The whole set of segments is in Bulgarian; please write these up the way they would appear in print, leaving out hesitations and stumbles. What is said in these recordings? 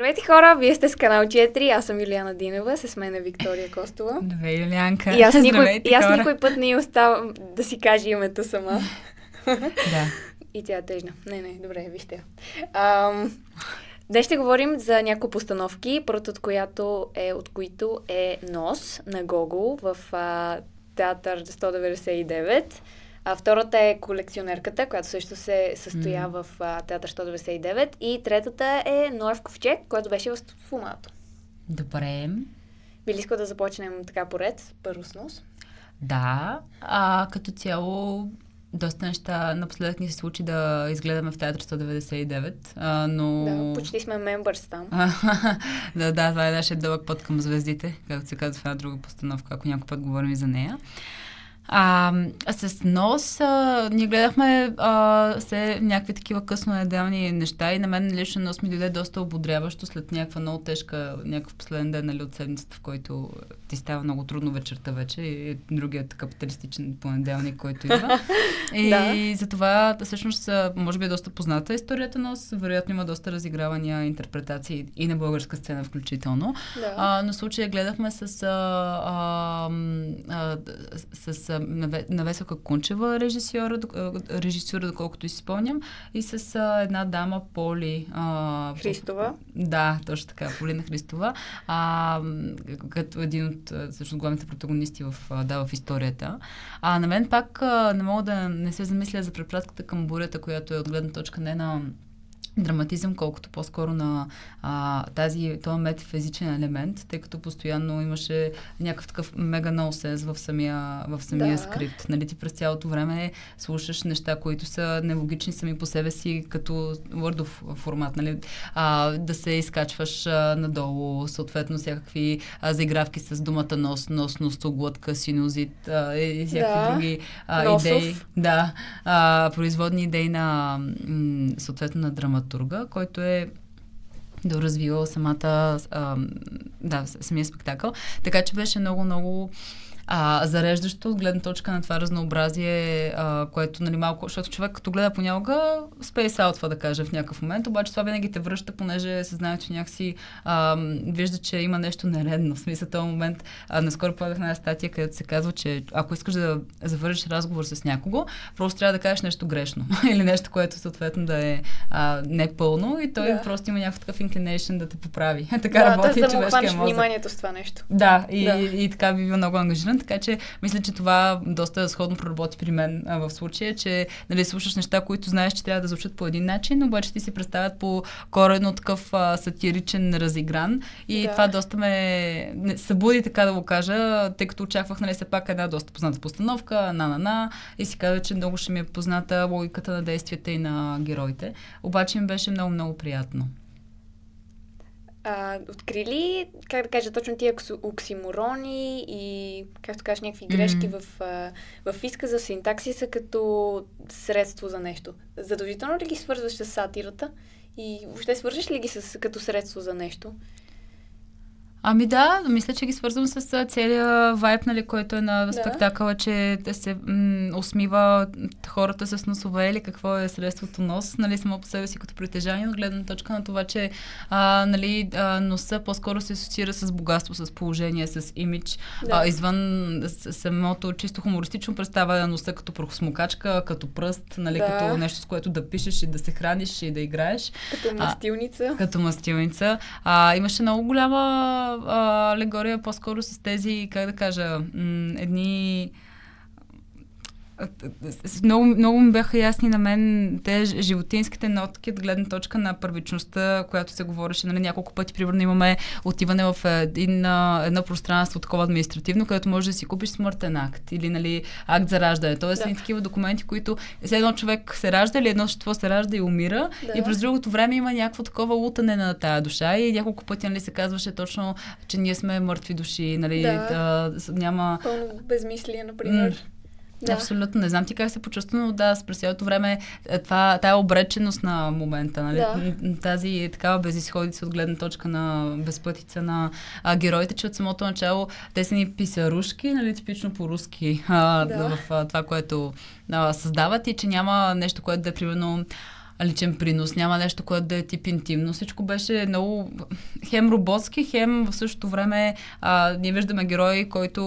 Здравейте хора, вие сте с канал 4, аз съм Юлиана Динева, с мен е Виктория Костова. Добре, Юлианка. И аз никой път не оставам да си каже името сама. Да. И тя е тъжна. Не, добре, вижте я. Днес ще говорим за няколко постановки, първото от които е Нос на Гогол в театър 199. А втората е Колекционерката, която също се състоя в театър 199. И третата е Ноев ковчег, който беше в Фумато. Добре. Би ли искал да започнем така поред? Първо с Нос? Да. Като цяло, доста неща напоследък ни се случи да изгледаме в театър 199, но... Да, почти сме мембърс там. Да, това е нашия дълъг път към звездите, както се казва в една друга постановка, ако някой път говорим и за нея. С Нос ние гледахме някакви такива къснонеделни неща и на мен лично Нос ми дойде доста ободряващо след някаква много тежка, някакъв последен ден, нали, от седмицата, в който ти става много трудно вечерта вече и другият капиталистичен понеделник, който идва. И затова всъщност може би е доста позната историята Нос, вероятно има доста разигравания, интерпретации и на българска сцена включително. Да. Но в случая гледахме с на Веселка Кунчева режисьора, доколкото си спомням, и с една дама Поли Христова. Да, точно така, Полина Христова, като един от всъщност главните протагонисти в историята. На мен пак не мога да не се замисля за препратката към Бурята, която е от гледна точка не на драматизъм, колкото по-скоро на този метафизичен елемент, тъй като постоянно имаше някакъв такъв мега нонсенс в самия скрипт. Нали, ти през цялото време слушаш неща, които са нелогични сами по себе си, като Word формат, нали, да се изкачваш надолу, съответно всякакви заигравки с думата нос, ностоглътка, синузит и всякакви други идеи. Да, производни идеи на съответно на драматурга, който е доразвивал самия спектакъл. Така че беше много зареждащо от гледна точка на това разнообразие, което, нали, малко, защото човек като гледа понякога спейсаутва, да кажа, в някакъв момент, обаче това винаги те връща, понеже съзнанието някакси вижда, че има нещо нередно. В смисъл този момент, наскоро подах една статия, където се казва, че ако искаш да завършиш разговор с някого, просто трябва да кажеш нещо грешно или нещо, което съответно да е непълно и той просто има някакъв такъв inclination да те поправи. Така работи човешкия мозък. Да му хванеш вниманието с това нещо. Да, и така би бил много ангажиран. Така че мисля, че това доста сходно проработи при мен в случая, че, нали, слушаш неща, които знаеш, че трябва да звучат по един начин, обаче ти се представят по коренно такъв сатиричен разигран и това доста ме събуди, така да го кажа, тъй като очаквах, нали, все пак една доста позната постановка, и си казва, че много ще ми е позната логиката на действията и на героите. Обаче ми беше много приятно. Откри ли, как да кажа, точно тия оксиморони и, както кажеш, някакви грешки в изказа, в синтаксиса като средство за нещо? Задължително ли ги свързваш с сатирата и въобще свържеш ли ги като средство за нещо? Ами да, мисля, че ги свързвам с целия вайб, нали, който е на спектакъла, че да се усмива хората с носове или какво е средството нос, нали, само по себе си като притежание, но гледна точка на това, че нали, носа по-скоро се асоциира с богатство, с положение, с имидж, извън самото чисто хумористично представа на носа като прахосмокачка, като пръст, нали, като нещо, с което да пишеш и да се храниш и да играеш. Като мастилница. Имаше много голяма алегория по-скоро с тези, как да кажа, едни... Много ми бяха ясни на мен те животинските нотки от гледна точка на първичността, която се говореше, нали, няколко пъти. Примерно имаме отиване в едно пространство такова административно, където можеш да си купиш смъртен акт или, нали, акт за раждане. Тоест и такива документи, които едно човек се ражда или едно същество се ражда и умира и през другото време има някакво такова лутане на тая душа и няколко пъти, нали, се казваше точно, че ние сме мъртви души, нали, няма... Пълно безмислие, например. Да. Абсолютно. Не знам ти как се почувства, но да, през цялото време тая обреченост на момента, нали? Тази такава безизходица от гледна точка на безпътица на героите, че от самото начало те са ни писарушки, нали, типично по-руски в това, което създават и че няма нещо, което да е примерно личен принос, няма нещо, което да е тип интимно. Всичко беше много хем роботски, хем в същото време ние виждаме герой, който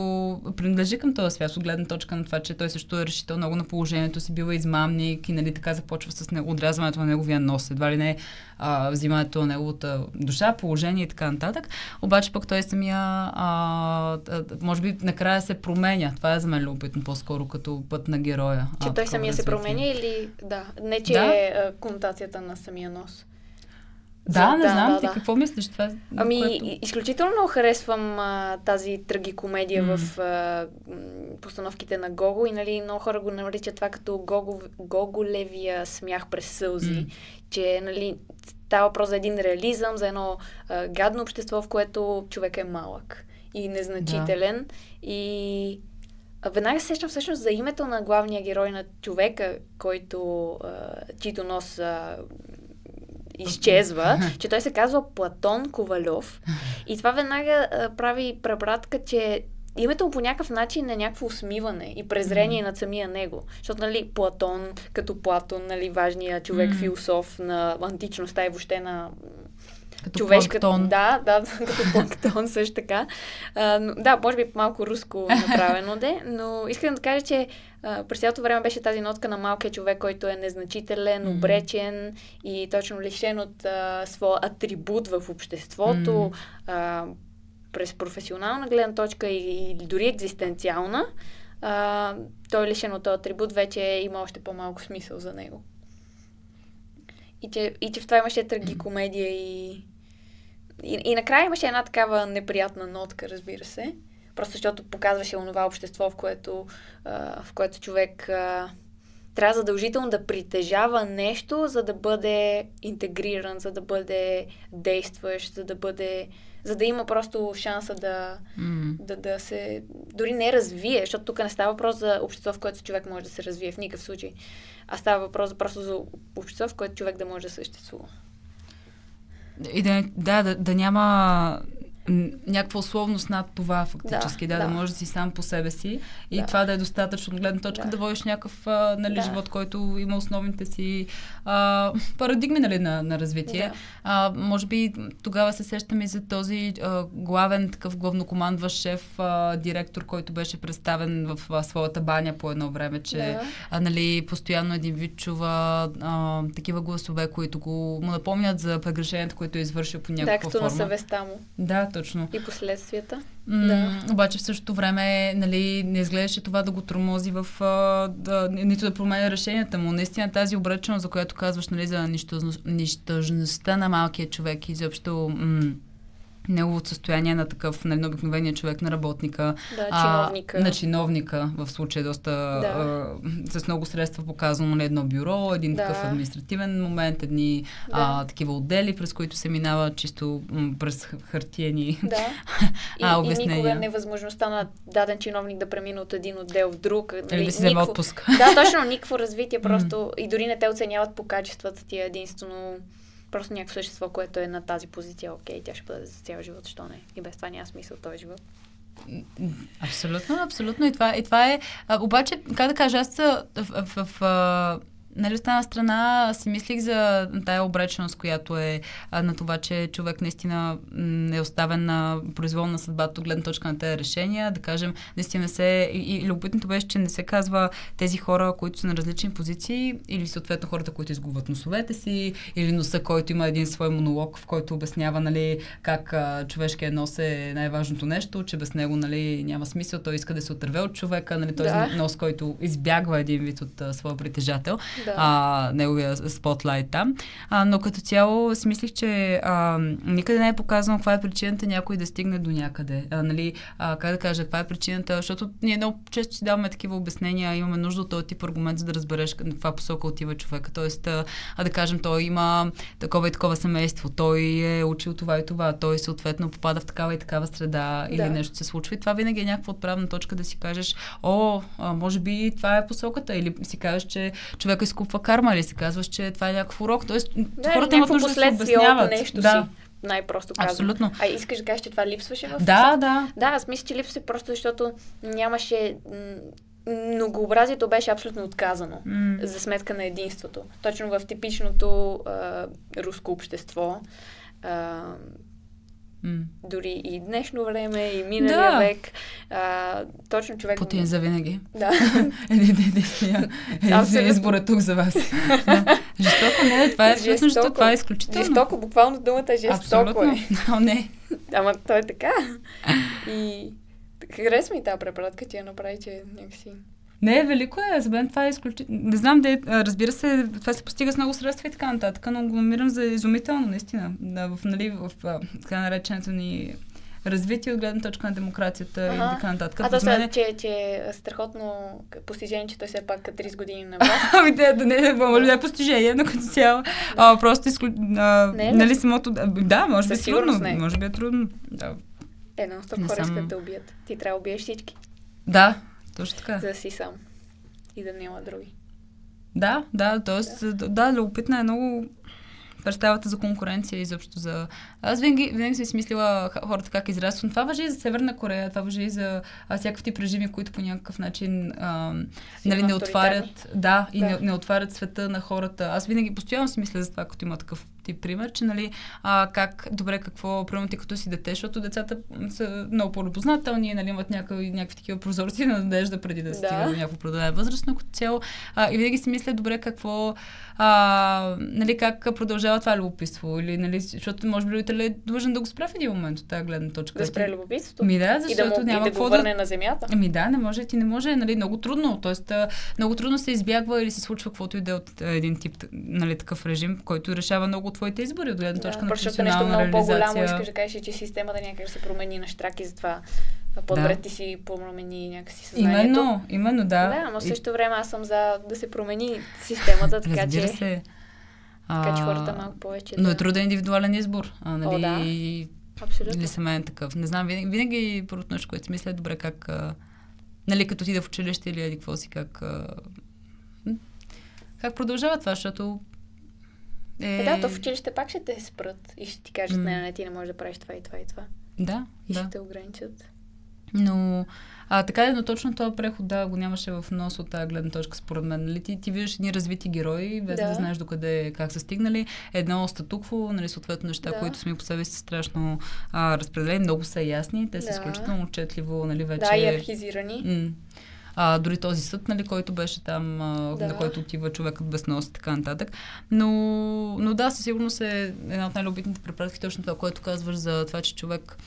принадлежи към този свят, от гледна точка на това, че той също е решител много на положението си, бива измамник и нали, така започва с отрязването на неговия нос, едва ли не взимането на неговата душа, положение и така нататък. Обаче пък той самия може би накрая се променя. Това е за мен любопитно по-скоро като път на героя. Че той самия се променя или... Да, не че е конотацията на самия нос. Да, не знам. Ти какво мислиш? Това, изключително много харесвам тази трагикомедия в постановките на Гого и нали, много хора го наричат това като Гоголевия смях през сълзи, че нали, става въпрос за един реализъм, за едно гадно общество, в което човек е малък и незначителен и веднага се сещам всъщност за името на главния герой на човека, чийто нос изчезва, че той се казва Платон Ковалев. И това веднага прави препратка, че името му по някакъв начин е някакво усмиване и презрение над самия него. Защото, нали, Платон, като Платон, нали, важният човек, философ на античността и въобще на като човешка... планктон. Да, като планктон също така. Да, може би малко руско направено но искам да кажа, че през цялото време беше тази нотка на малкия човек, който е незначителен, обречен и точно лишен от своя атрибут в обществото, през професионална гледна точка и дори екзистенциална. Той е лишен от този атрибут, вече има още по-малко смисъл за него. И че в това имаше трагикомедия и накрая имаше една такава неприятна нотка, разбира се. Просто защото показваше онова общество, в което човек трябва задължително да притежава нещо, за да бъде интегриран, за да бъде действащ, за да има просто шанса да се дори не развие, защото тук не става въпрос за общество, в което човек може да се развие в никакъв случай, а става въпрос просто за общество, в което човек да може да съществува. И да няма някаква условност над това фактически, да можеш да си сам по себе си и това да е достатъчно от гледна точка да водиш някакъв живот, който има основните си парадигми на развитие. Може би тогава се сещам и за този главен такъв главнокомандващ шеф, директор, който беше представен в своята баня по едно време, че нали, постоянно един вид чува такива гласове, които му напомнят за прегрешението, което е извършил по някаква форма. Да, като на съвестта му. Да, точно. И последствията. Обаче в същото време нали, не изглеждаше това да го тормози нито да променя решенията му. Наистина тази обреченост, за която казваш нали, за нищожността на малкия човек и изобщо неговото състояние на такъв нали, обикновения човек, на работника. Чиновника. На чиновника, в случая доста с много средства показано на едно бюро, един такъв административен момент, едни такива отдели, през които се минава чисто през хартиени обяснения. И никога невъзможността на даден чиновник да премине от един отдел в друг. Или да си вземе отпуск. Да, точно, никакво развитие, просто и дори не те оценяват по качествата ти, единствено просто някакво същество, което е на тази позиция, окей, тя ще бъде за цял живот, защо не? И без това няма смисъл този живот. Абсолютно. И това е... обаче, как да кажа, аз нали, от една страна си мислих за тая обреченост, която е на това, че човек наистина е оставен на произволна съдбата от гледна точка на тези решения. Да кажем, наистина и любопитното беше, че не се казва тези хора, които са на различни позиции, или съответно хората, които изгубват носовете си, или носа, който има един свой монолог, в който обяснява нали, как човешкият нос е най-важното нещо, че без него нали, няма смисъл, той иска да се отърве от човека, нали, този нос, който избягва един вид от своя притежател. Неговия спотлайт там. Но като цяло си мислих, че никъде не е показано каква е причината някой да стигне до някъде. Нали, как да кажа, каква е причината, защото ние много често си даваме такива обяснения, имаме нужда от този тип аргумент, за да разбереш на каква посока отива човека. Тоест, да кажем, той има такова и такова семейство, той е учил това и това, той съответно попада в такава и такава среда или нещо се случва. И това винаги е някаква отправна точка да си кажеш, може би това е посоката, или си кажеш, че човек изкупва карма, или си казваш, че това е някакъв урок. Тоест, хората имат нужда да се обясняват. Нещо си. Най-просто казвам. Абсолютно. Искаш да кажеш, че това липсваше в Да. Да, аз мисля, че липсваше просто защото нямаше многообразието беше абсолютно отказано за сметка на единството. Точно в типичното руско общество. Дори и днешно време, и миналия век. Точно човек... Путин за винаги. Да. Избор е тук за вас. Жестоко, не, това е жестоко, това е изключително. Жестоко, буквално думата е жестоко. Абсолютно. Не. Ама то е така. И харесва ми тази препратка, ти я направи, че някакси... Не, велико е. За мен това е изключително. Не знам, разбира се, това се постига с много средства и така нататък, но го намирам за изумително, наистина. В така нареченото ни развитие от гледна точка на демокрацията и така нататък. Че е страхотно постижение, че той все пак 30 години на власт. Не е постижение, но като цяло. Просто нали самото... Да, може би е трудно. Може би е трудно. Едно с хора искат да убият. Ти трябва да убиеш всички. Да. Точно така. За да си сам. И да няма други. Да, любопитна е много представата за конкуренция и заобщо за... Аз винаги съм си мислила хората как израстват. Това важи и за Северна Корея, това важи и за всякакъв тип режими, които по някакъв начин не отварят... не отварят света на хората. Аз винаги постоянно си мисля за това, като има такъв тип пример, че примерно ти като си дете, защото децата са много по-любознателни, имат някакви такива прозорци на надежда преди да стига до някаква продължена възраст, но като цяло и винаги си мисля добре как продължава това любопитство, или, защото може би родител е длъжен да го спре в един момент от тази гледна точка. Да спре любопитството? Защото няма да го върне на земята? Не може, много трудно, т.е. много трудно се избягва или се случва каквото и да е от един тип, такъв режим, който решава много твоите избори от гледна точка на професионална реализация. Защото нещо много по-голямо искаш да кажеш, че системата някак се промени на щраки, затова по-добре ти си промени някакси съзнанието. Именно, да. Да, но в същото време аз съм за да се промени системата, така че... Така че хората малко повече... Но е труден индивидуален избор. Абсолютно. Или съм такъв. Не знам, винаги първото нещо, което си мисля е добре как... като отида в училище или какво си, как продължава това, защото... то в училище пак ще те спрат и ще ти кажат, не, ти не можеш да правиш това и това и това. Да, и ще те ограничат. Но но точно този преход го нямаше в нос от тази гледна точка, според мен. Нали? Ти виждаш едни развити герои, без да знаеш докъде, как са стигнали. Едно статукво, съответно неща, които сами по себе си са разпределени, много са ясни, те са изключително отчетливо, вече... Да, иерархизирани. Дори този съд, който беше там, на който отива човекът без нос и така нататък. Но да, със сигурност е една от най-любитните препратки, точно това, което казваш за това, че човек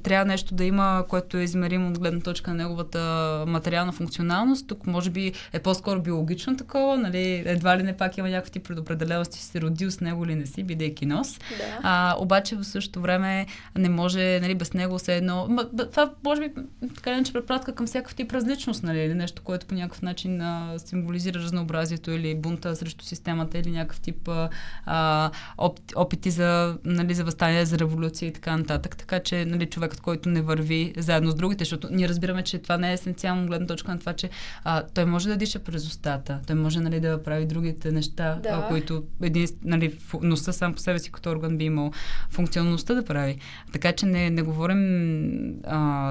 трябва нещо да има, което е измеримо от гледна точка на неговата материална функционалност. Тук може би е по-скоро биологично такова, едва ли не пак има някакви предопределености, си се родил с него или не си, бидейки нос. Да. Обаче в същото време не може, без него все едно... Това може би така че препратка към всякакъв тип различност, или нещо, което по някакъв начин символизира разнообразието или бунта срещу системата, или някакъв тип опити за възстание, за революция и така нататък. Така че човекът, който не върви заедно с другите, защото ние разбираме, че това не е есенциално гледна точка на това, че той може да диша през устата, той може да прави другите неща, които носа сам по себе си като орган би имал функционалността да прави. Така че не говорим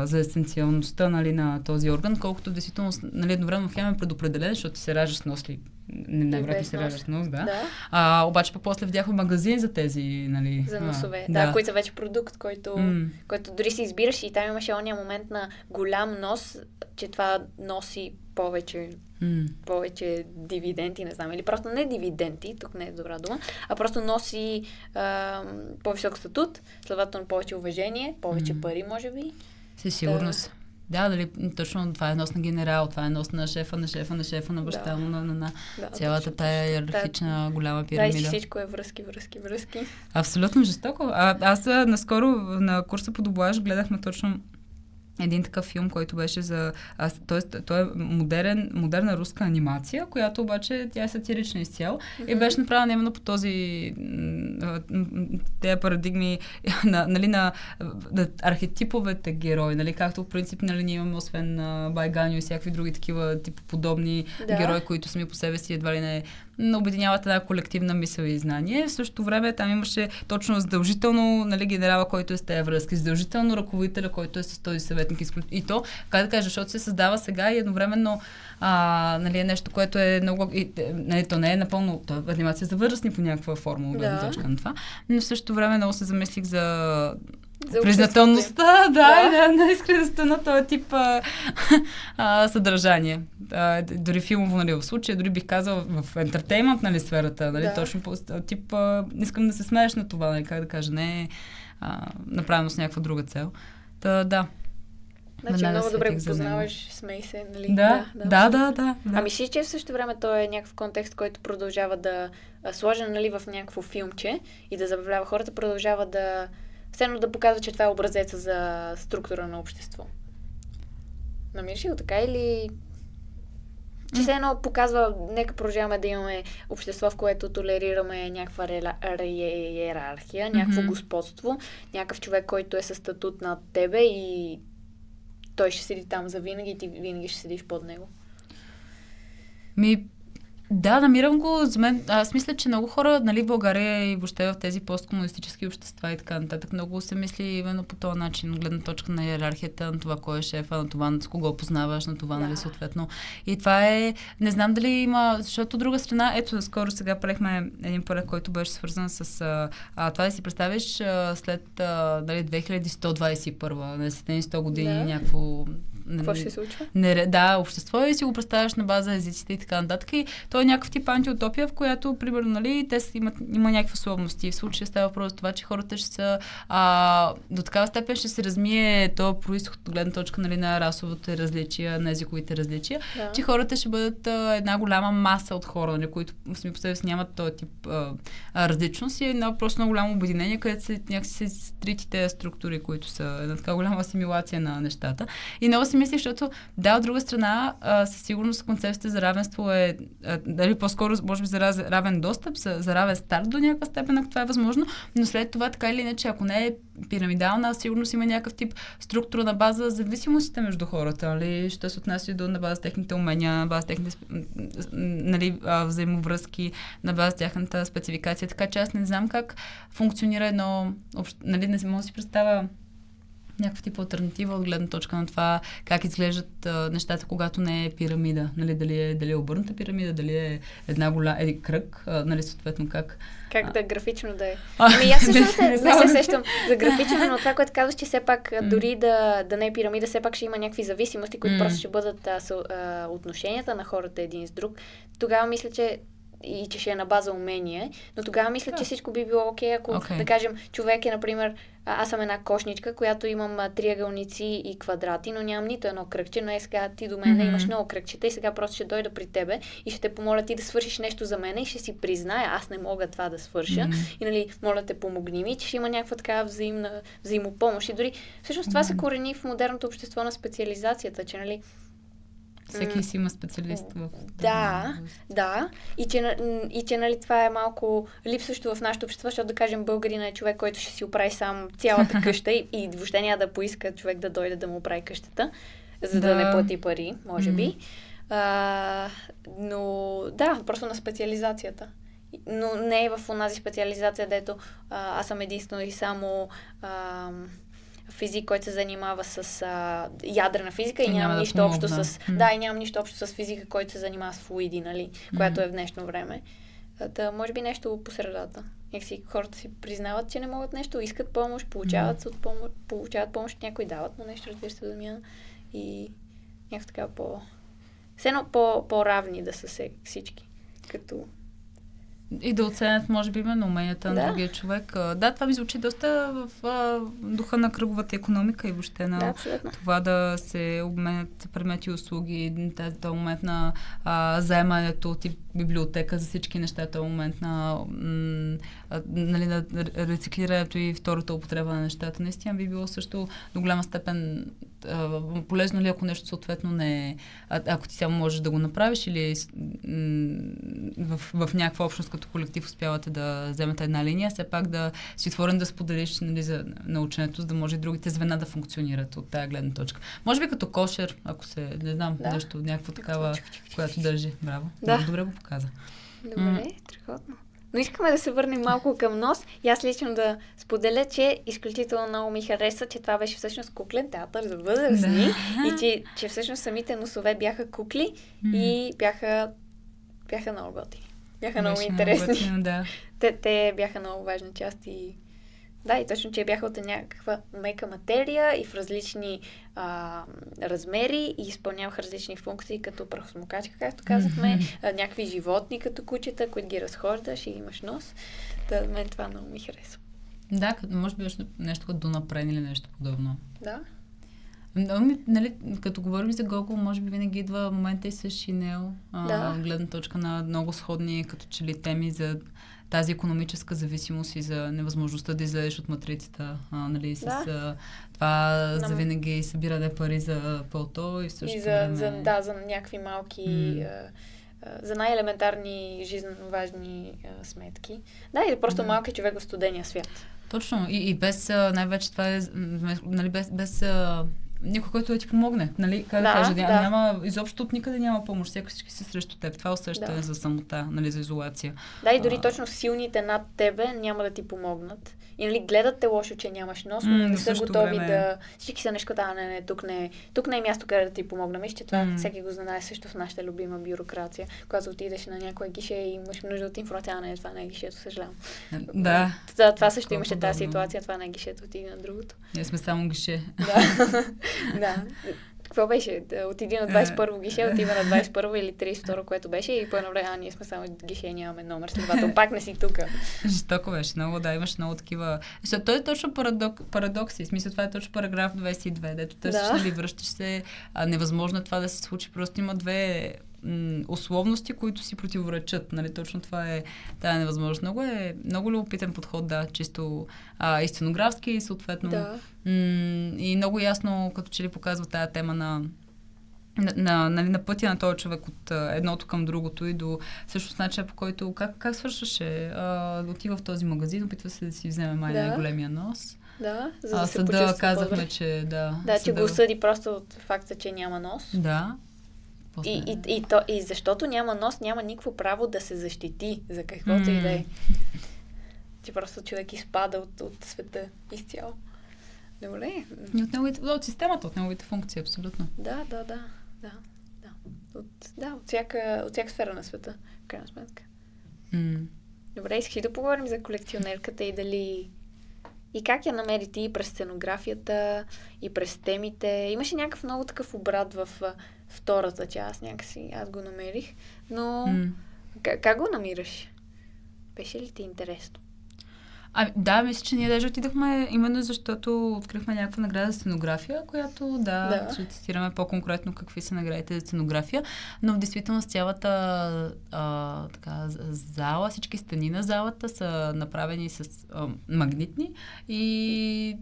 за есенциалността на този орган, колкото действително едновременно хем е предопределен, защото ти се раждаш с нос ли. Най-вероятно се раждаш с нос, да. Обаче после видяхме магазин за тези, за носове, които са вече продукт, който дори си избираш и там имаше ония момент на голям нос, че това носи повече дивиденти, не знам, или просто не дивиденти, тук не е добра дума, а просто носи по-висок статут, следователно повече уважение, повече пари, може би. Със сигурност. Да, точно това е нос на генерал, това е нос на шефа, на баща му, на цялата тая иерархична голяма пирамида. Да, и всичко е връзки. Абсолютно жестоко. Аз наскоро на курса по дублаж гледахме точно един такъв филм, който беше той е модерна руска анимация, която обаче тя е сатирична изцяло и беше направена именно по тези парадигми на архетиповете герои, както в принцип ние имаме освен Байганю и всякакви други такива подобни герои, които сами по себе си едва ли не обединяват една колективна мисъл и знание. В същото време там имаше точно задължително, нали, генерала, който е с тези връзки, задължително ръководителя, който е с този съветник. И то, как да кажа, защото се създава сега и едновременно нали, нещо, което е много... нали, то не е напълно... То е анимация за възрастни по някаква форма, гледна точка на това. Но в същото време много се замислих за признателността, на искреността на този тип съдържание. Дори филмово, нали, в случая, дори бих казал в ентертеймент, нали, сферата, нали, точно по тип искам да се смееш на това, нали, как да кажа, не е направено с някаква друга цел. Да. Значи много добре го познаваш, смей се, нали? Да. Ами си, че в същото време той е някакъв контекст, който продължава да сложен, нали, в някакво филмче и да забавлява хората, продължава да все да показва, че това е образеца за структура на общество. Намираш ли го така или... Че все едно показва, нека продължаваме да имаме общество, в което толерираме някаква иерархия, някакво господство, някакъв човек, който е със статут над тебе и той ще седи там за винаги и ти винаги ще седиш под него. Да, намирам го. За мен, аз мисля, че много хора, нали, в България и въобще в тези посткомунистически общества и така нататък, много се мисли именно по този начин, гледна точка на иерархията, на това кой е шефа, на това с кого познаваш, на това, нали, съответно. И това е, не знам дали има, защото от друга страна, ето, скоро сега правихме един проект, който беше свързан с това да си представиш след нали, 2121, на 100 години, някакво... Какво ще се случва? Да, общество и си го представяш на база езиците и така нататък. И то е някакъв тип антиутопия, в която, примерно, нали, те има някакви условности. В случая става въпрос за това, че хората ще са до такава степен ще се размие то происход от гледна точка, нали, на расовите различия, на езиковите различия, че хората ще бъдат една голяма маса от хора, нали, които сами по себе си нямат този тип различност и едно просто много голямо обединение, където се някакси се стритите структури, които са една така голяма асимилация на нещата. И много си мислих, защото от друга страна, със сигурност концепцията за равенство е дали по-скоро, може би, за равен достъп, за равен старт до някаква степен, ако това е възможно, но след това, така или иначе, ако не е пирамидална, сигурност има някакъв тип структура на база зависимостите между хората, нали, що се отнася на база техните умения, на база техните нали, взаимовръзки, на база тяхната спецификация, така че аз не знам как функционира едно, нали, не мога да си представя някаква тип алтернатива от гледна точка на това как изглеждат нещата, когато не е пирамида. Нали, дали е обърната пирамида, дали е една голяма кръг, нали, съответно как... Как да графично да е. Ами аз също не се сещам за графично, но това, което казваш, че все пак дори да не е пирамида, все пак ще има някакви зависимости, които просто ще бъдат отношенията на хората един с друг. Тогава мисля, че и че ще е на база умение, но тогава мисля, че всичко би било окей, ако, да кажем, човек е, например, аз съм една кошничка, която имам триъгълници и квадрати, но нямам нито едно кръгче, но сега ти до мен имаш много кръгчета и сега просто ще дойда при тебе и ще те помоля ти да свършиш нещо за мен и ще си призная, аз не мога това да свърша и, нали, моля те помогни ми, че ще има някаква такава взаимопомощ и дори всъщност това се корени в модерното общество на специализацията, че, нали, всеки си има специалист в... Да. И че, нали, това е малко липсващо в нашето общество, защото, да кажем, българина е човек, който ще си оправи сам цялата къща и въобще няма да поиска човек да дойде да му оправи къщата, за да не плати пари, може би. Но да, просто на специализацията. Но не е в онази специализация, дето аз съм единствено и само... физик, който се занимава с ядрена физика и нямам нищо общо с... Да, и нямам нищо общо с физика, който се занимава с флуиди, нали, която е в днешно време. Та, може би нещо по средата. Някакси хората си признават, че не могат нещо, искат помощ, получават помощ от някой, дават му нещо, разбира се, в замяна. И някакво така все едно по-равни да са всички. Като... И да оценят, може би, именно уменията на другия човек. Да, това ми звучи доста в духа на кръговата икономика и въобще на това да се обменят предмети и услуги, този момент на заемането от библиотека за всички неща, този момент на, нали, на рециклирането и втората употреба на нещата. Наистина би било също до голяма степен полезно ли, ако нещо съответно не е, ако ти само можеш да го направиш или в някаква общност като колектив успявате да вземете една линия, все пак да си отворен да споделиш, нали, за наученето, за да може и другите звена да функционират от тая гледна точка. Може би като кошер, ако се, не знам, нещо, някаква такава, която държи. Браво. Много добре го показа. Добре, страхотно. Но искаме да се върнем малко към нос. И аз лично да споделя, че изключително много ми хареса, че това беше всъщност куклен театър за възрастни и че всъщност самите носове бяха кукли и бяха много готини. Бяха много интересни. Готино, да. Те бяха много важна част и да, и точно, че бяха от някаква мека материя и в различни размери и изпълняваха различни функции, като прахосмокачка, както казахме, някакви животни, като кучета, които ги разхождаш и имаш нос. Да, мен това много ми харесва. Да, може би нещо като Дунапрен или нещо подобно. Да. Нали, като говорим за Google, може би винаги идва момента и с Шинел, гледна точка на много сходни като че ли теми за тази икономическа зависимост и за невъзможността да излезеш от матрицата, нали, с това за винаги събиране пари за пълто и също за някакви малки за най-елементарни жизненно важни сметки. Да, и просто малки човек в студения свят. Точно. И без, най-вече това е, нали, без никой, който да ти помогне. Нали? Как да кажа, няма, изобщо от никъде няма помощ. Всички са срещу теб. Това усещане за самота, нали, за изолация. Да, и дори точно силните над тебе няма да ти помогнат. И нали, гледат те лошо, че нямаш нос, но не са готови да... Всички са нещо, тук не е място, къде да ти помогна. Мисля, че това всеки го знае също в нашата любима бюрокрация. Когато отидеш на някое гише и имаш нужда от информация, това не е гишето, съжалявам. Да. Това също имаше тази ситуация, това не е гишето, отиде на другото. Ние сме само гише. Да. Какво беше? Отиди на 21-во гише, отива на 21-во или 32-ро, което беше и по едно време, ние сме само гише, нямаме номер, следователно пак не си тук. Жестоко беше, много, имаш много такива... Той е точно парадокси, в смисъл това е точно параграф 22, дето търсиш, нали, връщаш се, невъзможно това да се случи, просто има две условности, които си противоречат, нали, точно това е тази невъзможност. Много любопитен подход, чисто и сценографски и съответно и много ясно, като че ли показва тая тема на пътя на този човек от едното към другото и до всъщност начина, по който как свършваше? Отива в този магазин, опитва се да си вземе най-големия нос. Да, за да се съда казахме, че че го осъди просто от факта, че няма нос. Да. И защото няма нос, няма никакво право да се защити за каквото и да е. Че просто човек изпада от света изцяло. Добре. От системата, от неговите функции, абсолютно. Да. От всяка сфера на света, в крайна сметка. Добре, искаш да поговорим за колекционерката и дали... И как я намери ти през сценографията и през темите? Имаше някакъв много такъв обрат в втората част, някакси аз го намерих. Но как го намираш? Беше ли ти интересно? Да, мисля, че ние даже отидахме именно защото открихме някаква награда за сценография, която ще цитираме по-конкретно какви са наградите за сценография, но в действителност цялата зала, всички стени на залата са направени с магнитни и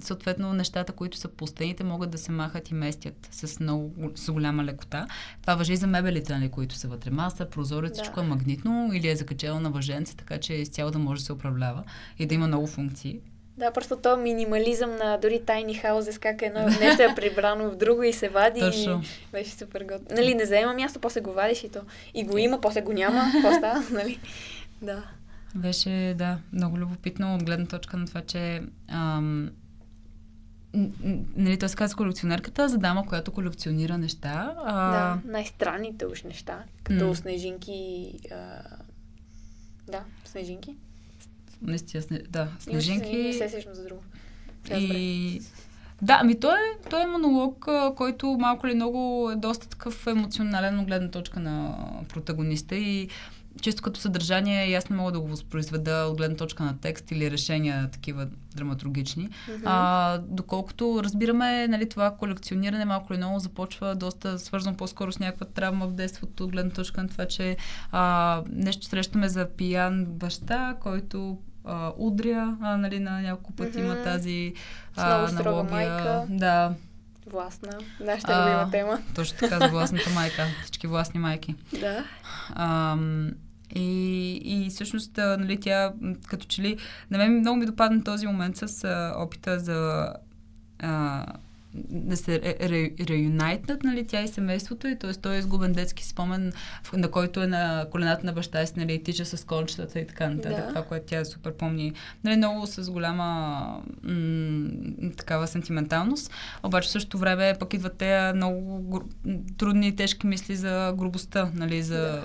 съответно нещата, които са по стените, могат да се махат и местят с голяма лекота. Това важи и за мебелите, нали, които са вътре. Маса, прозорец, всичко е магнитно или е закачено на въженце, така че изцяло да може да се управлява и да има много функции. Да, просто то минимализъм на дори Tiny Houses, как едно нещо е прибрано в друго и се вади. Точно. И беше супер готино. Нали, не заема място, после го вадиш и то. И го има, после го няма. Какво става, нали? Да. Беше, много любопитно от гледна точка на това, че нали, той се казва колекционерката за дама, която колекционира неща. Най-странните уж неща, като снежинки. Снежинки. Наистина, снежинки. Не се сещам за друго. Той е монолог, който малко или много е доста такъв емоционален от гледна точка на протагониста и чисто като съдържание аз не мога да го възпроизведа от гледна точка на текст или решения такива драматургични. Доколкото разбираме, нали, това колекциониране малко или много започва доста свързано по-скоро с някаква травма в детството от гледна точка на това, че нещо срещаме за пиян баща, който удря, нали, на няколко пъти има тази много строга майка. Да. Властна. Нашата любима тема. Точно така, за властната майка. Всички властни майки. Да. И всъщност, нали, тя като че ли... На мен много ми допадна този момент с опита за да се реюнайтнат, нали, тя и семейството и т.е. той е изгубен детски спомен, на който е на колената на баща си, нали, тича с кончетата и така нататък. Това, което тя супер помни. Нали, много с голяма такава сентименталност. Обаче в същото време пък идват те много трудни и тежки мисли за грубостта, нали, за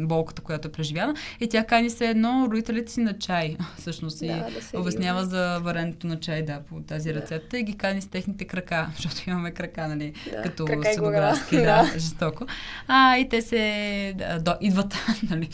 болката, която е преживяна. И тя кани се едно родителите си на чай, всъщност, и обяснява за варенето на чай, по тази рецепта и ги кани с техните крака, защото имаме крака, нали, като съдоградски, жестоко. И те се идват, нали,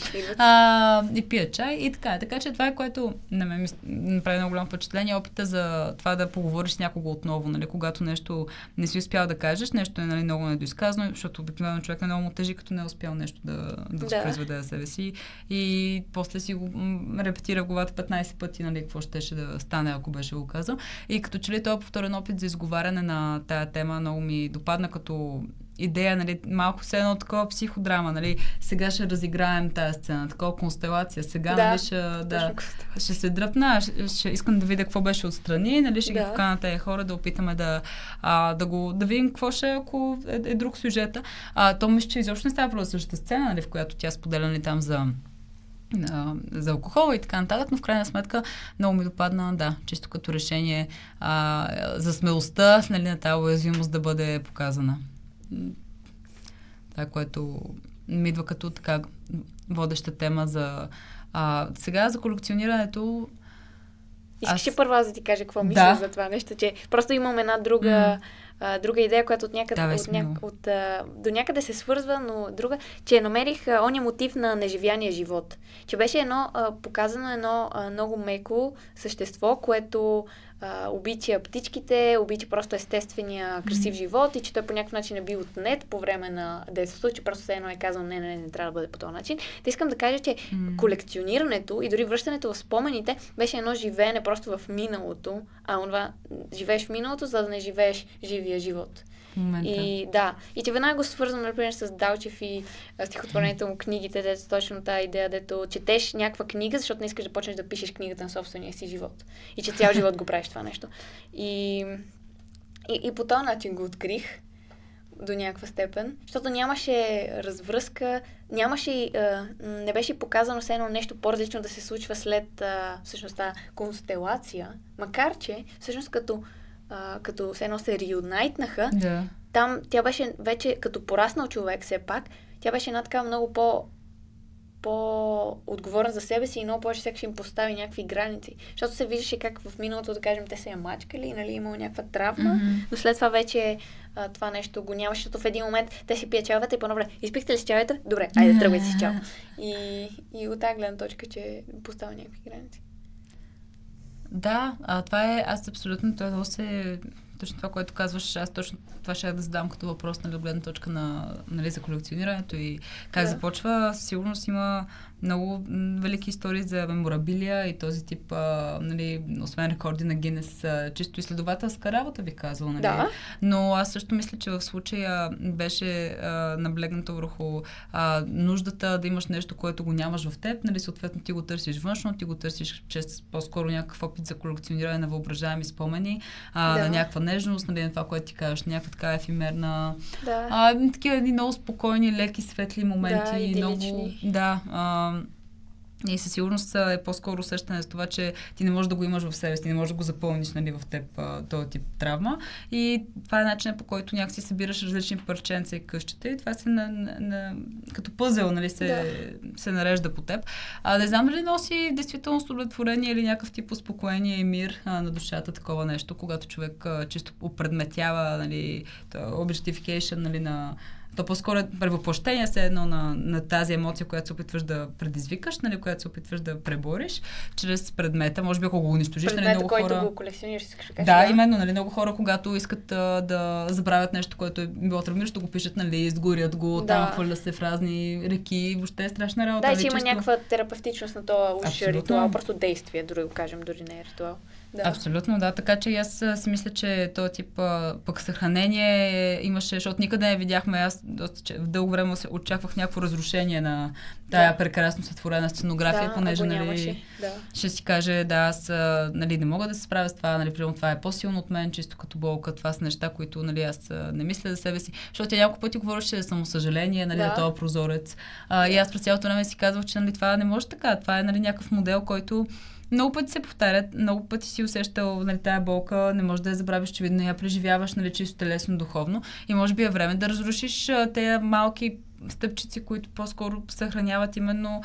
и пият чай и така. Така че това е, което на мен ми направи много голямо впечатление, опита за това да поговориш с някого отново, нали, когато нещо не си успял да кажеш, нещо е, нали, много недоизказано, защото обикновено човек много му тежи, като не е успял нещо да възпроизведе за себе си и после си го репетира в главата 15 пъти, нали, какво щеше да стане, ако беше го казал. И като че ли този повторен опит за изговаряне на тая тема много ми допадна като идея, нали, малко все едно такова психодрама, нали, сега ще разиграем тази сцена, такова констелация, сега, нали, ще се дръпна, ще искам да видя какво беше отстрани, нали, ще ги покана тези хора, да опитаме да видим какво ще, ако е друг сюжета. То мисля, че изобщо не става просто същата сцена, нали, в която тя споделя, нали, там за алкохол и така нататък, но в крайна сметка много ми допадна, чисто като решение за смелостта, нали, на тази уязвимост да бъде показана. Това, което ми идва като така водеща тема за сега за колекционирането. Искаш ли първа да ти кажа какво мисля за това нещо, че просто имам една друга идея, която до някъде се свързва, но друга, че намерих ония мотив на неживяния живот. Че беше показано едно много меко същество, което обича птичките, обича просто естествения красив живот и че той по някакъв начин е бил отнет по време на детството, че просто все едно е казал не трябва да бъде по този начин. Та искам да кажа, че колекционирането и дори връщането в спомените беше едно живеене просто в миналото, онова живееш в миналото, за да не живееш живия живот. И че веднага го свързвам, например, с Далчев и стихотворението му, книгите, дето точно тази идея, дето четеш някаква книга, защото не искаш да почнеш да пишеш книгата на собствения си живот. И че цял живот го правиш това нещо. И по този начин го открих до някаква степен, защото нямаше развръзка, не беше показано все едно нещо по-различно да се случва след всъщност тази констелация, макар че всъщност като все едно се реюнайтнаха, там тя беше вече като пораснал човек все пак, тя беше една така много по-отговорна за себе си и много повече всеки ще им постави някакви граници. Защото се виждаше как в миналото, да кажем, те се я мачкали, нали, имало някаква травма, но след това вече това нещо го нямаше, защото в един момент те си пият чайовете и по-добре. Изпихте ли си чайовете? Добре, айде, тръгвайте си чао. И от тази гледна точка, че поставя някакви граници. Да, това е, аз абсолютно, това се точно това, което казваш, аз точно това ще да задам като въпрос, нали, от гледна точка на, нали, за колекционирането и как започва. Сигурно има много велики истории за меморабилия и този тип, нали, освен рекорди на Гинес, чисто изследователска работа, бих казала. Нали? Да. Но аз също мисля, че в случая беше наблегнато върху нуждата да имаш нещо, което го нямаш в теб. Нали, съответно ти го търсиш външно, ти го търсиш чрез по-скоро някакъв опит за колекциониране на въображаеми спомени, на някаква нежност, нали, на това, което ти кажеш, някаква така ефимерна. Да. Такива много спокойни, леки, светли моменти. Много, и със сигурност е по-скоро усещане за това, че ти не можеш да го имаш в себе си, не можеш да го запълниш, нали, в теб този тип травма. И това е начинът, по който някакси събираш различни парченца и къщите и това се като пъзел, нали, се нарежда по теб. Не знам дали носи действително удовлетворение или някакъв тип успокоение и мир на душата, такова нещо, когато човек чисто опредметява, нали, objectification, нали, на то по-скоро е превъплъщение се едно на тази емоция, която се опитваш да предизвикаш, нали, която се опитваш да пребориш чрез предмета. Може би ако го унищожиш, предмета, нали, много който хора... го колекционираш, искаш да кажеш. Да, именно, нали, много хора, когато искат да забравят нещо, което е било травмиращо, го пишат на лист, горят го, там хвърля се в разни реки, въобще е страшна работа. Да, че има някаква терапевтичност на този ритуал, просто действие, дори го кажем, дори не е ритуал. Да. Абсолютно, да. Така че аз си мисля, че този тип пък съхранение имаше, защото никъде не видяхме. Аз дълго време очаквах някакво разрушение на тая прекрасно сътворена сценография, понеже, нали, ще си каже, аз нали, не мога да се справя с това, нали, примерно това е по-силно от мен, чисто като болка, това са неща, които, нали, аз не мисля за себе си, защото тя няколко пъти говореше за самосъжаление, нали, за този прозорец. И аз през цялото време си казвах, че, нали, това не може така, това е, нали, някакъв модел, който много пъти се повтарят, много пъти си усещал, нали, тая болка, не можеш да я забравиш, че видно я преживяваш, нали, чисто телесно, духовно и може би е време да разрушиш тези малки стъпчици, които по-скоро съхраняват именно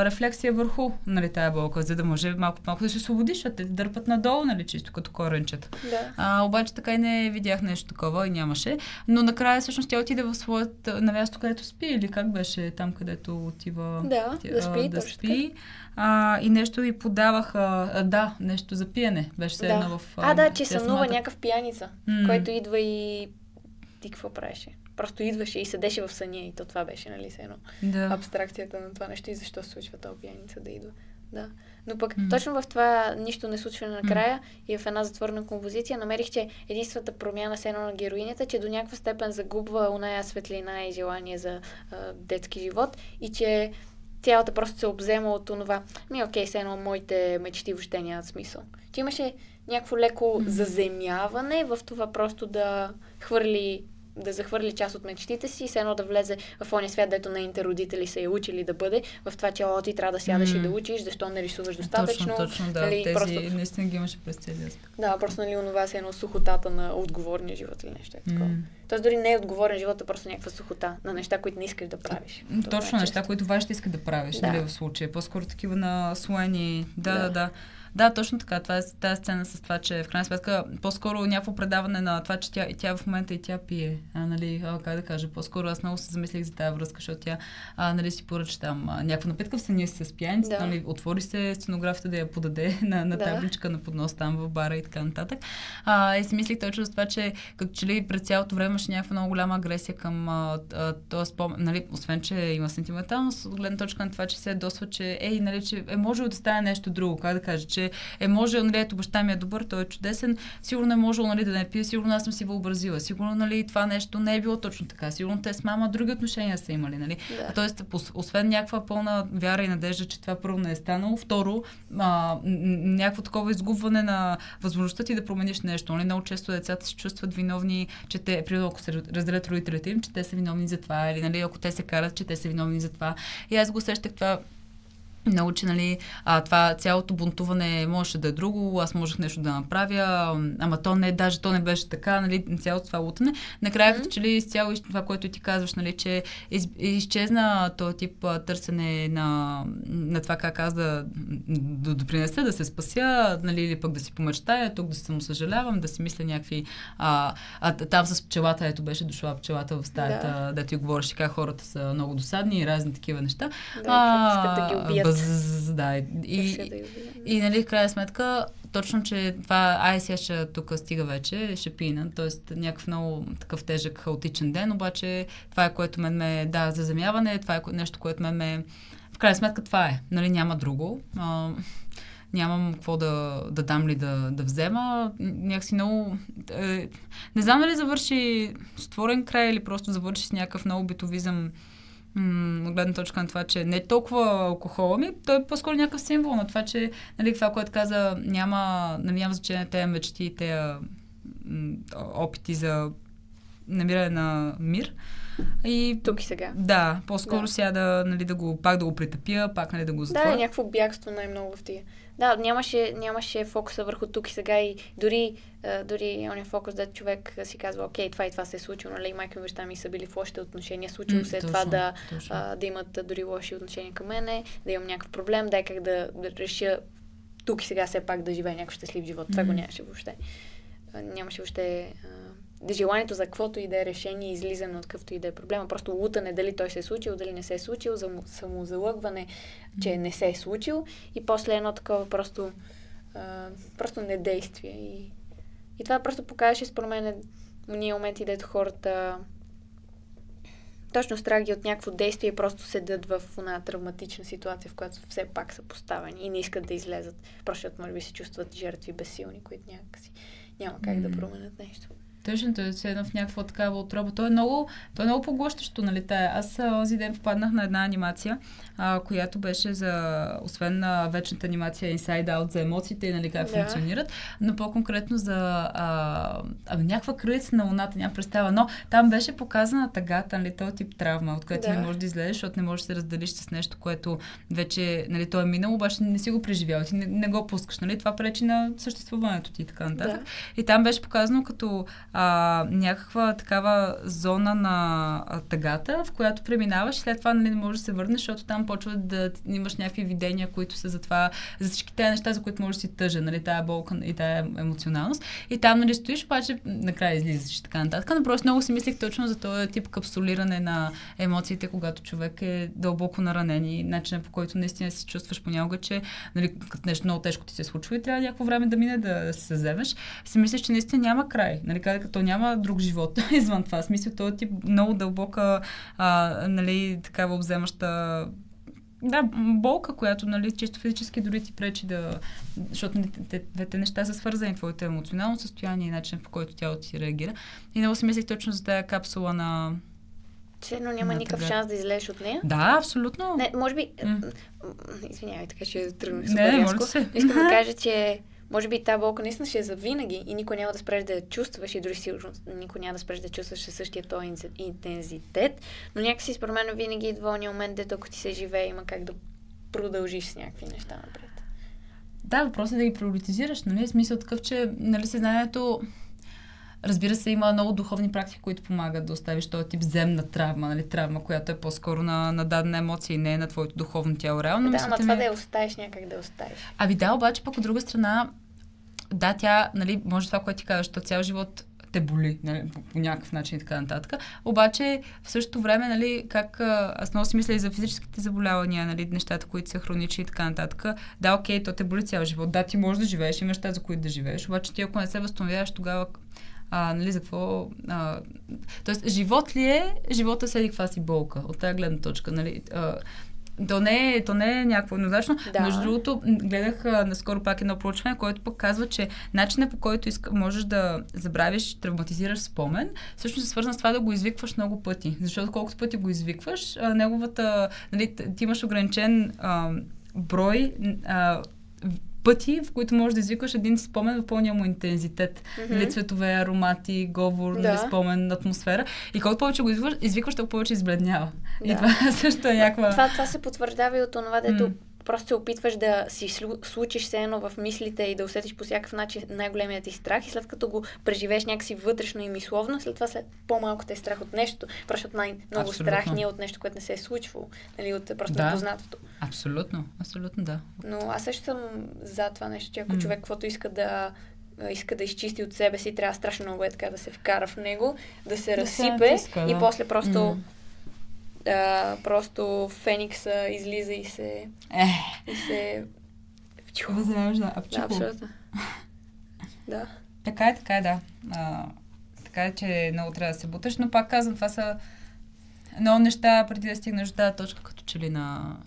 рефлексия върху, нали, тая болка, за да може малко да се освободиш, а те дърпат надолу, нали, чисто като коренчета. Да. Обаче така и не видях нещо такова и нямаше. Но накрая всъщност тя отиде в своят на място, където спи, или как беше там, където отива да спи. И нещо и подаваха, нещо за пиене. Беше все едно в... че сънува някакъв пияница, който идва и... Ти какво правеше? Просто идваше и седеше в съня и то това беше, нали, едно абстракцията на това нещо и защо се случва този пияница да идва. Да. Но пък точно в това нищо не случва накрая и в една затворена композиция намерих, че единствената промяна с едно на героинята, че до някаква степен загубва оная светлина и желание за детски живот и че цялата просто се обзема от това. Окей, все едно моите мечти въобще нямат смисъл. Че имаше някакво леко заземяване в това просто да захвърли част от мечтите си и все едно да влезе в ония свят, дето нейните родители са я учили да бъде, в това, че ти трябва да сядаш и да учиш, защо не рисуваш достатъчно. Точно, да. Нали, тези просто... наистина ги имаше през целия аспект. Да, просто, нали, онова се едно сухотата на отговорния живот или нещо такова. Тоест дори не е отговорен живот, а просто някаква сухота на неща, които не искаш да правиш. Точно, неща, които важно искаш да правиш, нали, в случая. По-скоро такива наслоени. Да, точно така. Това е тази сцена с това, че в крайна сметка по-скоро някакво предаване на това, че тя в момента и тя пие. Нали, как да кажа, по-скоро аз много се замислих за тази връзка, защото тя нали, си поръча там някаква напитка в съня си с пияница, нали, отвори се сценографията да я подаде на табличка на поднос там в бара и така нататък. И си мислих точно за това, че като че ли през цялото време имаше някаква много голяма агресия към този спомен, нали, освен, че има сентименталност, от гледна точка на това, че се ядосва, че нали, че може да стане нещо друго, как да кажа, че може, нали, ето баща ми е добър, той е чудесен, сигурно е можело, нали, да не пие, сигурно аз съм си въобразила, сигурно, нали, това нещо не е било точно така, сигурно те с мама други отношения са имали, нали. Тоест, освен някаква пълна вяра и надежда, че това първо не е станало, второ, някакво такова изгубване на възможността ти да промениш нещо, нали. Много често децата се чувстват виновни, че те, примерно, ако се разделят родителите им, че те са виновни за това, или, нали, ако те се карат, че те са виновни за това. И аз го усещах това много, че, нали, това цялото бунтуване можеше да е друго, аз можех нещо да направя, ама то не беше така, нали, цялото това лутане. Накрая, като че ли изцяло това, което ти казваш, нали, че изчезна този тип търсене на това как аз да допринеса, да се спася, нали, или пък да си помечтая, тук да се самосъжалявам, да си мисля някакви... там с пчелата, ето беше дошла пчелата в стаята, да ти говориш как хората са много досадни и разни такива неща. Да ги убият. И нали, в крайна сметка, точно, че това сега ще тук стига вече, ще пина, т.е. някакъв много такъв тежък, хаотичен ден, обаче това е, което мен ме заземяване, това е нещо, което мен в крайна сметка това е, нали, няма друго. Нямам какво да дам ли да взема. Някакси много... не знам дали завърши створен край или просто завърши с някакъв много битовизъм, от гледна точка на това, че не е толкова алкохола ми, той е по-скоро някакъв символ на това, че, нали, това, което каза, няма значение тези мечти, тези опити за намиране на мир. И тук и сега. Да, по-скоро сега нали, да го притъпя, пак, нали, да го затворя. Да, някакво бягство най-много в тия. Да, нямаше фокуса върху тук и сега и дори ония фокус, да човек си казва, окей, това и това се е случило, нали, майка ми и баща ми са били в лошите отношения, случило се това да имат дори лоши отношения към мене, да имам някакъв проблем, дай как да реша тук и сега все пак да живея някакъв щастлив живот. Това го нямаше въобще. Нямаше въобще желанието за каквото и да е решение, излизане от какъвто и да е проблема. Просто лутане дали той се е случил, дали не се е случил, за самозалъгване, че не се е случил и после едно такова просто недействие. И това просто показваше според мен уния моменти, дето хората точно страх ги от някакво действие и просто седят в една травматична ситуация, в която все пак са поставени и не искат да излезат. Просто защото може би се чувстват жертви безсилни, които някакси няма как да променят нещо. Точно, той е едно в някаква такава отроба. То е много поглъщащо, нали? Аз онзи ден попаднах на една анимация, която беше освен на вечната анимация Inside Out за емоциите и нали, как функционират, но по-конкретно за някаква кралица на луната, няма представа, но там беше показана тъгата, нали, този тип травма, от която не можеш да излезеш, защото не можеш да се разделиш с нещо, което вече, нали, то е минало, обаче не си го преживял, ти не го пускаш, нали? Това пречи на съществуването ти и така нататък. И там беше показано като някаква такава зона на тъгата, в която преминаваш и след това нали, не можеш да се върнеш, защото там почва да имаш някакви видения, които са за това, за всички тези неща, за които можеш да си тъжен, нали, тая болка и тая емоционалност. И там нали, стоиш, обаче накрая излизаш и така нататък. Но просто много си мислих точно за този тип капсулиране на емоциите, когато човек е дълбоко наранен и начинът по който наистина си чувстваш понякога, че нали, като нещо много тежко ти се случва и трябва някакво време да мине да се вземеш. Си мислиш, че наистина няма край. Нали, като няма друг живот извън това. В смисъл, този тип много дълбока нали, такава обземаща болка, която нали, чисто физически дори ти пречи да... Защото двете неща са свързани, твоето емоционално състояние и начин по който тялото ти реагира. И много си мислих точно за тази капсула на... Но няма никакъв шанс да излезеш от нея? Да, абсолютно. Не, може би... Извинявай, така ще тръгнах супер рязко. Искам да кажа, че може би тази болка наистина ще е завинаги и никой няма да спреш да я чувстваш и дори сигурно никой няма да спреш да чувстваш същия този интензитет, но някакси според мен винаги идва ония момент, дето ако ти се живее, има как да продължиш с някакви неща напред. Да, въпросът е да ги приоритизираш, нали? Смисъл такъв, че нали, съзнанието разбира се, има много духовни практики, които помагат да оставиш този тип земна травма, нали, травма, която е по-скоро на дадена емоция и не е на твоето духовно тяло. Реално, да, ама това да я оставиш някак да я оставиш. Да, обаче пък от друга страна, да, тя, нали, може това, което ти казваш, то цял живот те боли, нали, по някакъв начин и така нататък. Обаче в същото време, нали, как аз много си мисля и за физическите заболявания, нали, нещата, които са хронични и така нататък. Да, окей, то те боли цял живот. Да, ти можеш да живееш, имаш неща, за които да живееш, обаче ти ако не се възстановяваш, тогава нали, за какво... Тоест, живот ли е? Живота седи каква си болка. От тази гледна точка, нали... То не е някакво еднозначно. Да. Между другото, гледах наскоро пак едно проучване, което пък казва, че начинът по който можеш да забравиш, травматизираш спомен, всъщност е свързан с това да го извикваш много пъти. Защото колкото пъти го извикваш, неговата... Нали, ти имаш ограничен брой пъти, в които можеш да извикваш един спомен в пълния му интензитет. Или цветове, аромати, говор, спомен, атмосфера. И колкото повече го извикваш, толкова повече избледнява. Да. И това също е някаква... Това се потвърждава и от това, дето просто се опитваш да си случиш се едно в мислите и да усетиш по всякакъв начин най-големият ти страх и след като го преживееш някакси вътрешно и мисловно, след това по-малко те е страх от нещо. Просто от най-много страх ни е от нещо, което не се е случвало. Нали, от просто непознатото. Абсолютно, да. Но аз също съм за това нещо, че ако човек каквото иска да изчисти от себе си, трябва страшно много така да се вкара в него, да се разсипе и после просто просто Феникса излиза и се... Възражда, да, абсолютно. Да. Така е, да. Така е, че много трябва да се буташ, но пак казвам, това са много неща преди да стигнеш до тази точка, като че ли на...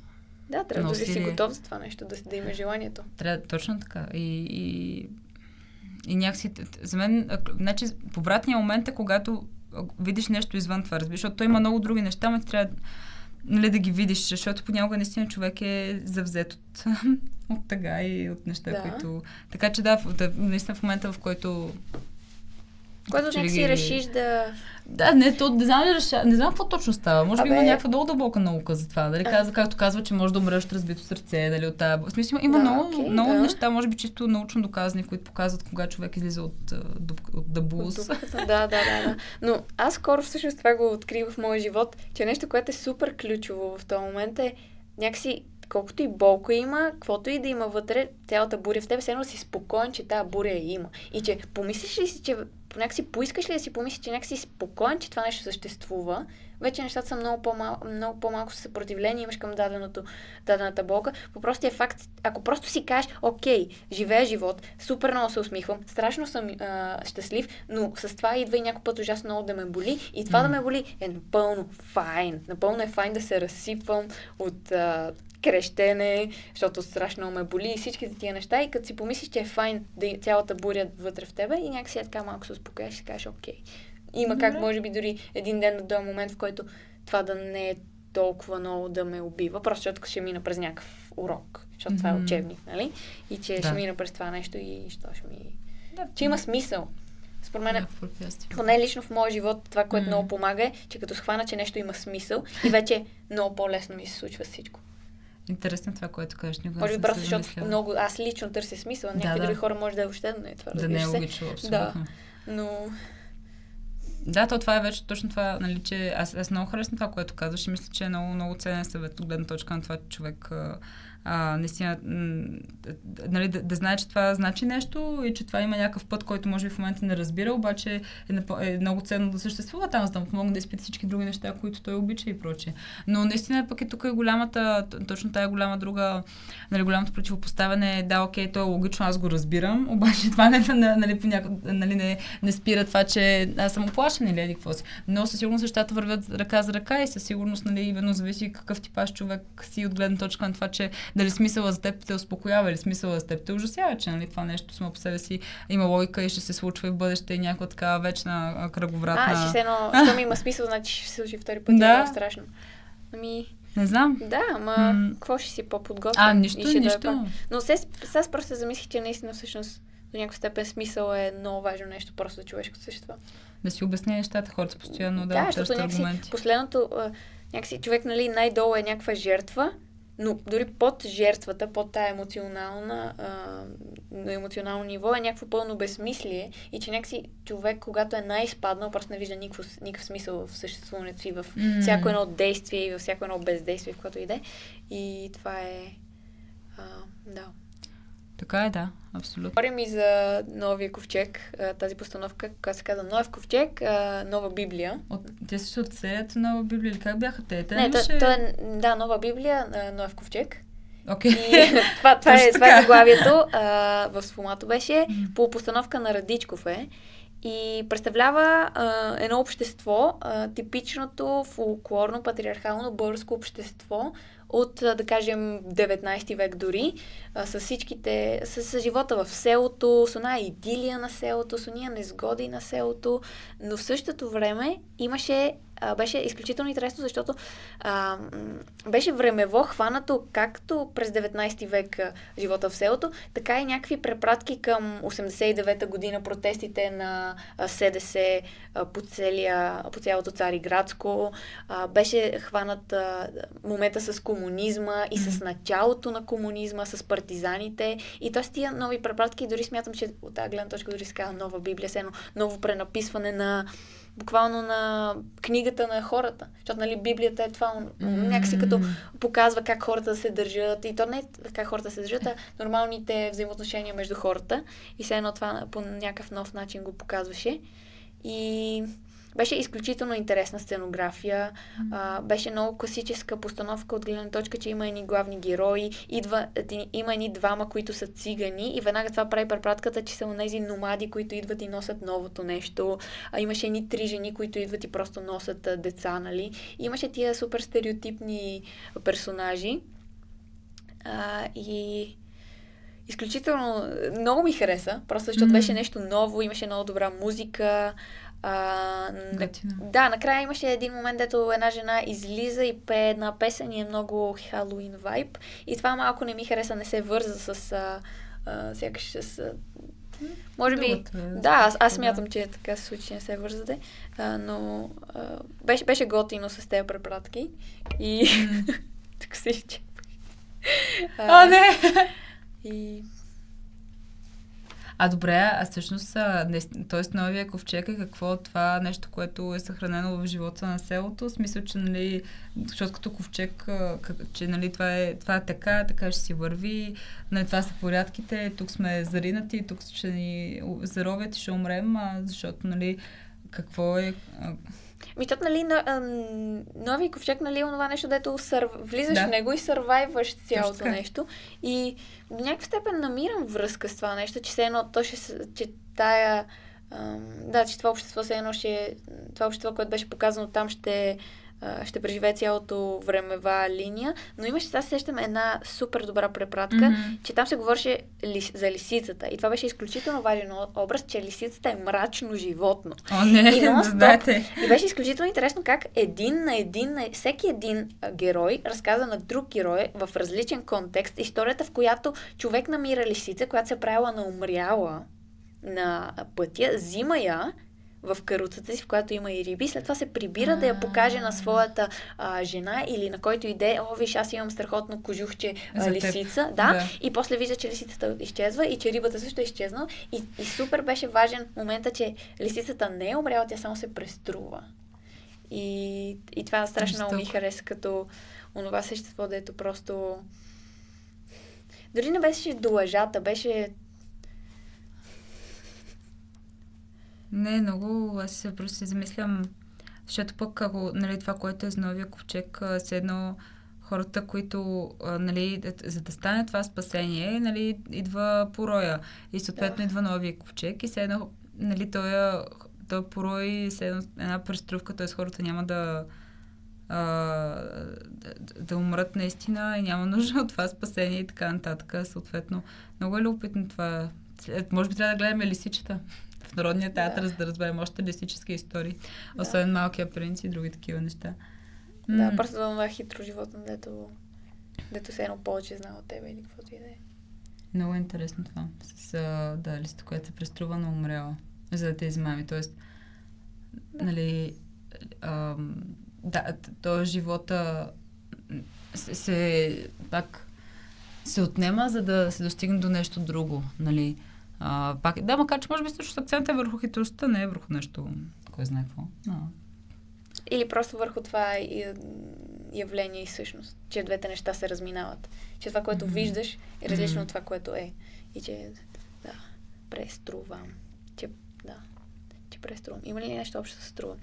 Да, трябва да си готов за това нещо, да има желанието. Трябва, точно така. И някакси, за мен, значи, повратният момент е, когато видиш нещо извън това, разбираш, защото той има много други неща, но ти трябва нали, да ги видиш, защото понякога наистина човек е завзет от тъга и от неща, които... Така че наистина в момента, в който... Когато някакси решиш да... Да, не знам какво точно става. Може би има някаква много дълбока наука за това. Дали, както казва, че може да умреш от разбито сърце. Дали, от тази... В смисъл, има много неща, може би чисто научно доказани, които показват кога човек излиза от дъбус. Да. Но аз скоро всъщност това го открих в моя живот, че нещо, което е супер ключово в този момент е някакси колкото и болка има, каквото и да има вътре, цялата буря в тебе, все едно си спокоен, че тази буря има. И че помислиш ли си, че някакси поискаш ли да си помислиш, че някакси спокоен, че това нещо съществува, вече нещата са много по-малко съпротивление имаш към дадената болка. По простия факт, ако просто си кажеш, окей, живея живот, супер много се усмихвам, страшно съм щастлив, но с това идва и някой път ужасно много да ме боли и това да ме боли е напълно файн. Напълно е файн да се разсипвам от крещене, защото страшно много ме боли и всичките тия неща и като си помислиш, че е файн да цялата буря вътре в тебе и някакси така малко се успокоиш и си кажеш, окей. Има как, може би, дори един ден да дойде момент, в който това да не е толкова много да ме убива, просто защото ще мина през някакъв урок, защото това е учебник, нали? И че ще мина през това нещо и що ще ми... Че има смисъл. Според мен, поне лично в моя живот, това, което много помага е, че като схвана, че нещо има смисъл и вече много по-лесно ми се случва всичко. Интересно това, което кажеш. Може би просто, защото много... Аз лично търся смисъл, някакви други хора може да е въобще да не е това. Да не е логично, абсолютно. Да, но... Да, това е вече точно това, нали, че аз много харесвам това, което казваш и мисля, че е много, много ценен съвет от гледна точка на това, че човек наистина нали, да знае, че това значи нещо и че това има някакъв път, който може би в момента не разбира, обаче е много ценно да съществува там, за да му помогне да изпита всички други неща, които той обича и прочее. Но наистина пък тук е голямата, точно тая голяма друга, нали, голямото противопоставяне, да, окей, то е логично, аз го разбирам, обаче това не спира това, че аз съм оплашен или еди какво си. Но със сигурност нещата вървят ръка за ръка и със сигурност, нали, именно зависи какъв типаж човек си от гледна точка на това, че дали смисъла за теб те успокоява или смисъла за теб те ужасява, че, нали, това нещо само по себе си има логика и ще се случва и в бъдеще и някаква така вечна кръговратна... ще щом има смисъл, значи ще се случи втори път. Да. Е много страшно. Не знам. Да, ама какво ще си по-подготвен? Нищо. Но сега просто замислих, че наистина всъщност до някаква степен смисъл е много важно нещо просто за човешкото същество. Да си обясня нещата, хората постоянно да търсят аргументи. Последното, някакси човек, нали, най-долу е някаква жертва, но дори под жертвата, под тая емоционално ниво е някакво пълно безсмислие и че някакси човек, когато е най-изпаднал, просто не вижда никакъв смисъл в съществуването си, в всяко едно действие и във всяко едно бездействие, в което иде. И това е... да. Така е, да, абсолютно. Говорим и за новия ковчег, тази постановка, която се казва Нов ковчег, Нова Библия. Те са от серията Нова Библия или как бяха те? Да, Нова Библия, Нов ковчег. Okay. И това е заглавието. В Сфомато беше по постановка на Радичков и представлява едно общество, типичното фолклорно, патриархално българско общество от, да кажем, 19 век дори, с всичките, с живота в селото, с една идилия на селото, с ония незгоди на селото, но в същото време беше изключително интересно, защото беше времево хванато както през 19 век живота в селото, така и някакви препратки към 89-та година протестите на СДС по цялото Цариградско. Беше хванат момента с комунизма и с началото на комунизма, с партизаните. И т.е. тия нови препратки, дори смятам, че от тази гледна точка дори се казва Нова Библия, ново пренаписване на буквално на книгата на хората. Защото, нали, Библията е това някакси като показва как хората се държат. И то не е как хората се държат, а нормалните взаимоотношения между хората. И все едно това по някакъв нов начин го показваше. И беше изключително интересна сценография. Беше много класическа постановка от гледна точка, че има едни главни герои. Има едни двама, които са цигани и веднага това прави препратката, че са онези номади, които идват и носят новото нещо. Имаше едни 3 жени, които идват и просто носят деца, нали? Имаше тия супер стереотипни персонажи. И изключително много ми хареса, просто защото беше нещо ново, имаше много добра музика. Да, накрая имаше един момент, дето една жена излиза и пее една песен и е много Халоуин вайб. И това малко не ми хареса, не се върза с сякаш с... може би... Да, аз смятам, че така се случи, не се вързате. Но беше готино с тези препратки. И... тук се изчепах. Не! И... Добре, всъщност, т.е. новия ковчег е какво това нещо, което е съхранено в живота на селото, в смисъл, че, нали, защото като ковчег, че, нали, това е така ще си върви, нали, това са порядките, тук сме заринати, тук ще ни заровят и ще умрем, защото, нали, какво е... Защото, нали, нови ковчег, нали, онова нещо, дето влизаш в него и сървайваш цялото нещо. И до някаква степен намирам връзка с това нещо, че все едно че това общество все едно това общество, което беше показано там, ще ще преживее цялото времева линия, но имаше, сега сещам една супер добра препратка, че там се говореше за лисицата. И това беше изключително важен образ, че лисицата е мрачно животно. О, не, знаете. И беше изключително интересно как всеки един герой разказа на друг герой в различен контекст историята, в която човек намира лисица, която се правила на умряла на пътя, взима я в каруцата си, в която има и риби, след това се прибира да я покаже на своята жена или на който иде, виж, аз имам страхотно кожухче лисица, да, и после вижда, че лисицата изчезва и че рибата също е изчезнала и супер беше важен момента, че лисицата не е умряла, тя само се преструва. И това страшно много ми хареса като онова същество, дето просто дори не беше до лъжата, беше Не, много. Аз просто си замислям, защото пък ако, нали, това, което е за новия ковчег, все едно хората, които, нали, за да стане това спасение, нали, идва пороя. И съответно идва новия ковчег и все едно, нали, той порой една преструвка, т.е. хората няма да умрат наистина и няма нужда от това спасение и така нататък. Съответно, много е любопитно това. Може би трябва да гледаме лисичета в Народния театър, за да разберем още лисически истории. Освен Малкия принц и други такива неща. Да, просто да това хитро животно, дето се едно повече знае от тебе или каквото и да е. Много интересно това. С листа, която се преструва на умряла. За да те измами. Тоест, нали, то живота пак се отнема, за да се достигне до нещо друго, нали. Макар че може би също акцентът е върху хитростта, не е върху нещо, кой знае какво. Или просто върху това явление и същност, че двете неща се разминават. Че това, което виждаш, е различно от това, което е. И че, преструвам. Че преструвам. Има ли нещо общо с струвам?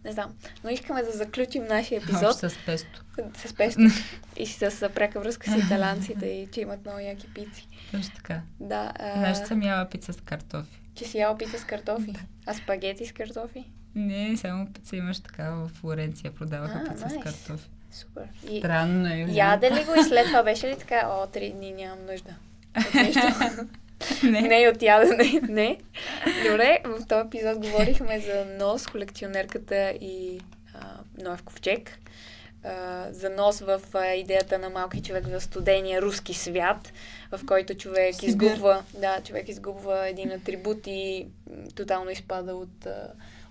Не знам. Но искаме да заключим нашия епизод. С песто. С песто. И с пряка връзка с италянците и че имат много яки пици. Точно така. Да. Знаеш, че съм яла пица с картофи. Че си яла пица с картофи? А спагети с картофи? Не, само пица имаш така в Флоренция. Продаваха пица с картофи. Супер. Странно е. Яде ли го и след това беше ли така? 3 дни нямам нужда. От нещо. Не от ядене. Не. Добре, в този епизод говорихме за Нос, колекционерката и Ноев ковчег. За Нос в идеята на малки човек в студения руски свят, в който човек изгубва един атрибут и тотално изпада от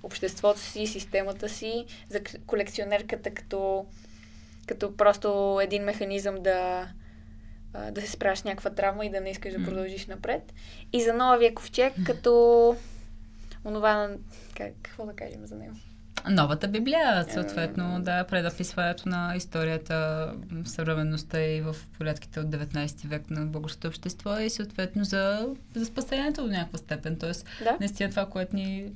обществото си, системата си. За колекционерката като просто един механизъм да се справиш с някаква травма и да не искаш да продължиш напред. И за Новия ковчег като онова, какво да кажем за него? Новата Библия, съответно, предаписването на историята, съвременността и в порядките от 19 век на българското общество и съответно за спасението до някаква степен. Тоест, наистина това, което ни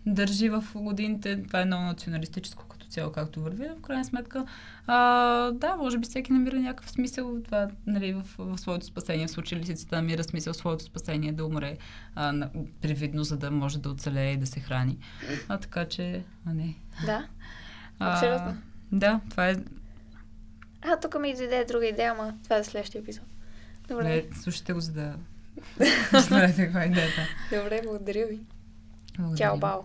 държи в годините, това е много националистическо като цяло, както върви. В крайна сметка, може би всеки намира някакъв смисъл това, нали, в своето спасение. В случай лисицата намира смисъл в своето спасение да умре привидно, за да може да оцелее и да се храни. Така че, не. Да, абсолютно. Да, това е... Тук ми дойде друга идея, ама това е следващия епизод. Добре. Слушайте го, за да разберете каква е идеята. Добре, благодаря ви. Благодаря. Чао, бао.